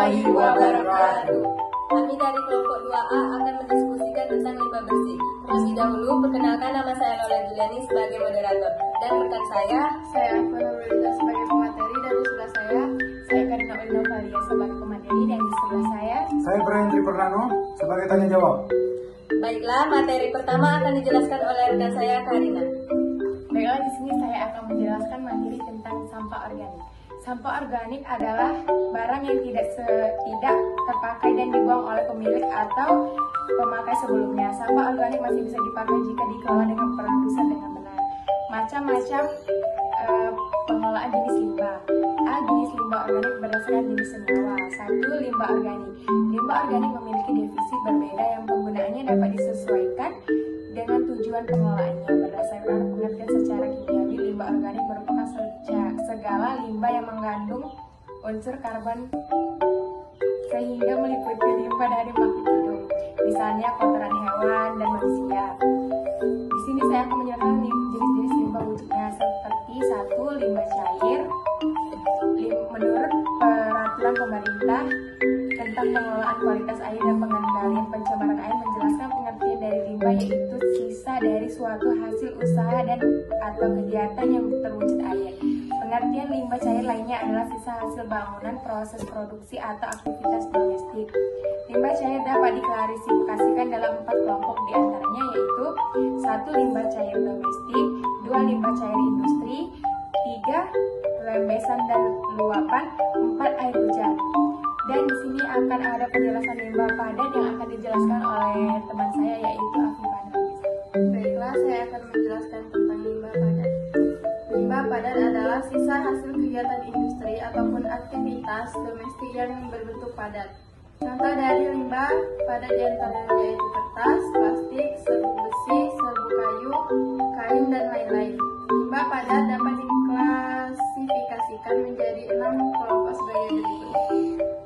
warahmatullahi wabarakatuh. Kami dari kelompok 2A akan mendiskusikan tentang limbah bersih. Terlebih dahulu, perkenalkan nama saya Lola Juliani sebagai moderator. Dan rekan saya Akbar Nurulita sebagai pemateri, dan di sebelah saya Karina Ulinovalia sebagai pemateri, dan di sebelah saya Brian Tripurnano sebagai tanya jawab. Baiklah, materi pertama akan dijelaskan oleh rekan saya Karina. Baiklah, di sini saya akan menjelaskan materi tentang sampah organik. Sampah organik adalah barang yang tidak terpakai dan dibuang oleh pemilik atau pemakai sebelumnya. Sampah organik masih bisa dipakai jika dikelola dengan perakusan dengan benar. Macam-macam pengelolaan jenis limbah. A. Jenis limbah organik berdasarkan jenis senyawa. 1. Limbah organik. Limbah organik memiliki defisit berbeda yang penggunaannya dapat disesuaikan dengan tujuan pengelolaannya. Berdasarkan pengertian secara kimiawi, limbah organik merupakan segala limbah yang mengandung unsur karbon sehingga meliputi limbah dari makhluk hidup, misalnya kotoran hewan dan manusia. Di sini saya akan menjelaskan jenis-jenis limbah wujudnya, seperti 1. Limbah cair. Menurut peraturan pemerintah tentang pengelolaan kualitas air dan pengendalian pencemaran air menjelaskan pengertian dari limbah, yaitu sisa dari suatu hasil usaha dan atau kegiatan yang terwujud air. Pengertian limbah cair lainnya adalah sisa hasil bangunan, proses produksi atau aktivitas domestik. Limbah cair dapat diklasifikasikan dalam 4 kelompok, diantaranya yaitu 1. Limbah cair domestik, 2. Limbah cair industri, 3. Lembesan dan luapan, 4. Air hujan. Dan di sini akan ada penjelasan limbah padat yang akan dijelaskan oleh teman saya, yaitu Afifah Nurul. Baiklah, saya akan menjelaskan tentang limbah padat. Limbah padat adalah sisa hasil kegiatan industri ataupun aktivitas domestik yang berbentuk padat. Contoh dari limbah padat diantaranya yaitu kertas, plastik, serbuk besi, serbuk kayu, kain, dan lain-lain. Limbah padat dapat diklasifikasikan menjadi 6 kelompok sebagai berikut.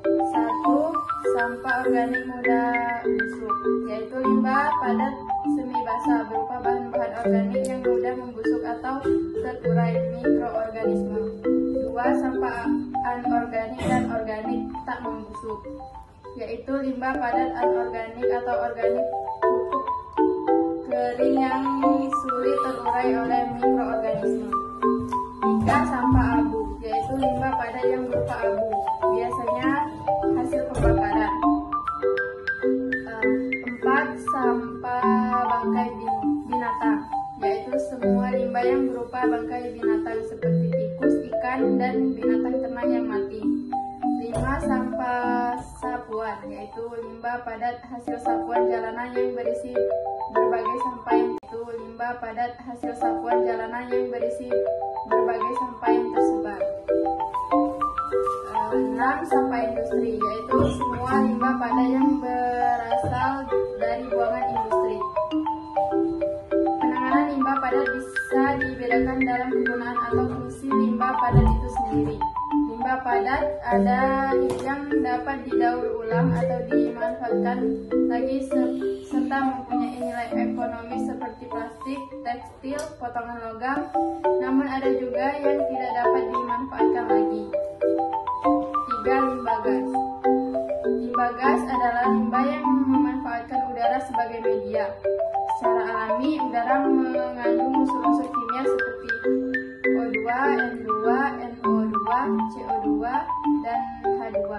1. Sampah organik mudah busuk, yaitu limbah padat semi basah berupa bahan-bahan organik yang mudah membusuk atau terurai mikroorganisme. 2. Sampah anorganik dan organik tak membusuk, yaitu limbah padat anorganik atau organik pupuk kering yang sulit terurai oleh mikroorganisme. 3. Sampah abu, yaitu limbah padat yang berupa abu, biasanya hasil pembakaran. 4. Sampah bangkai binatang, yaitu semua limbah yang berupa bangkai binatang seperti tikus, ikan, dan binatang ternak yang mati. 5. Sampah sapuan, yaitu limbah padat hasil sapuan jalanan yang berisi berbagai sampah yang tersebar. 6. Sampah industri, yaitu semua limbah padat yang berasal dari buangan industri. Penanganan limbah padat bisa dibedakan dalam penggunaan atau fungsi limbah padat itu sendiri. Limbah padat ada yang dapat didaur ulang atau dimanfaatkan lagi serta mempunyai nilai ekonomis seperti plastik, tekstil, potongan logam. Namun ada juga yang tidak dapat dimanfaatkan lagi. 3. Limbah gas. Limbah gas adalah limbah yang memanfaatkan udara sebagai media. Secara alami, udara mengandung unsur-unsur kimia seperti O2, N2, NO2, CO2, dan H2.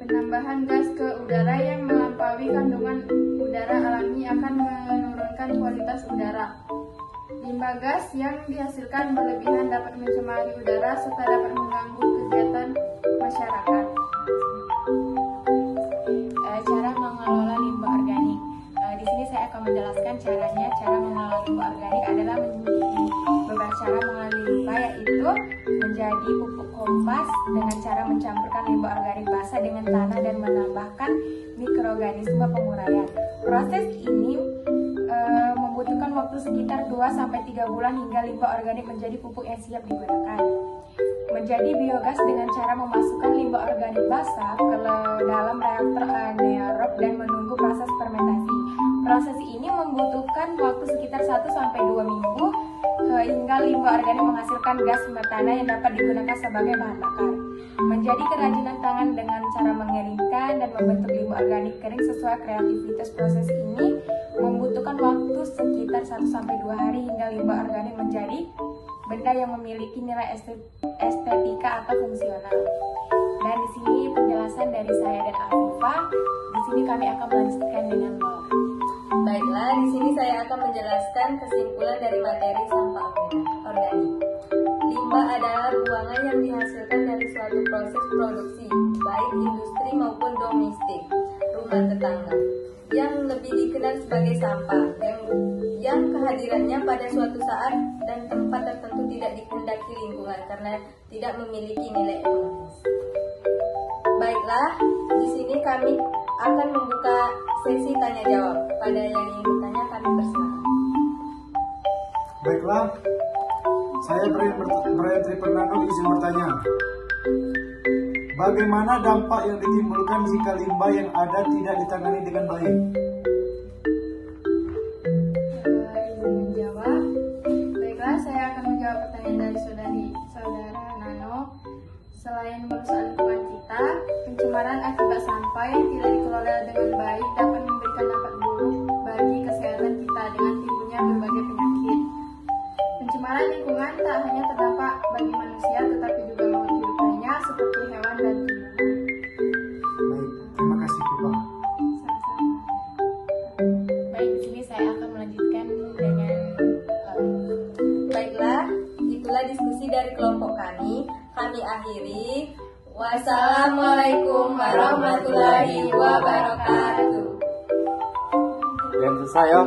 Penambahan gas ke udara yang melampaui kandungan udara alami akan menurunkan kualitas udara. Limbah gas yang dihasilkan berlebihan dapat mencemari udara serta dapat mengganggu kegiatan masyarakat. Cara mengelola limbah organik. Di sini saya akan menjelaskan caranya. Cara mengelola limbah organik adalah beberapa cara mengelola limbah, yaitu menjadi pupuk kompas dengan cara mencampurkan limbah organik basah dengan tanah dan menambahkan mikroorganisme penguraian. Proses ini membutuhkan waktu sekitar 2-3 bulan hingga limbah organik menjadi pupuk yang siap digunakan. Menjadi biogas dengan cara memasukkan limbah organik basah ke dalam reaktor anaerob dan menunggu proses fermentasi. Proses ini membutuhkan waktu sekitar 1-2 minggu hingga limbah organik menghasilkan gas metana yang dapat digunakan sebagai bahan bakar. Menjadi kerajinan tangan dengan cara mengeringkan dan membentuk limbah organik kering sesuai kreativitas. Proses ini membutuhkan waktu sekitar 1-2 hari hingga limbah organik menjadi benda yang memiliki nilai estetika atau fungsional. Dan di sini penjelasan dari saya dan Afifah. Di sini kami akan melanjutkan dengan Lola. Baiklah, di sini saya akan menjelaskan kesimpulan dari materi sampah organik. Limbah adalah buangan yang dihasilkan dari suatu proses produksi, baik industri maupun domestik, rumah tetangga, yang lebih dikenal sebagai sampah, yang kehadirannya pada suatu saat dan tempat tertentu tidak dikehendaki lingkungan karena tidak memiliki nilai ekonomis. Baiklah, di sini kami akan membuka sesi tanya jawab. Pada yang ingin bertanya, kami persilakan. Baiklah, saya Brian Tripernano izin bertanya. Bagaimana dampak yang ditimbulkan jika limbah yang ada tidak ditangani dengan baik? Izin menjawab. Baiklah, saya akan menjawab pertanyaan dari saudara Nano. Selain merusak lingkungan kita, pencemaran akibat sampah yang tidak dikelola dengan baik dapat memberikan dampak buruk bagi kesehatan kita dengan timbulnya berbagai penyakit. Pencemaran lingkungan tak hanya terdampak bagi manusia, tetapi juga makhluk hidup lainnya seperti hewan dan tumbuhan. Baik, terima kasih Pipa. Sama-sama. Baik, di sini saya akan melanjutkan dengan Baiklah, itulah diskusi dari kelompok kami. Kami akhiri. Wassalamualaikum warahmatullahi wabarakatuh. Dan selesai ya.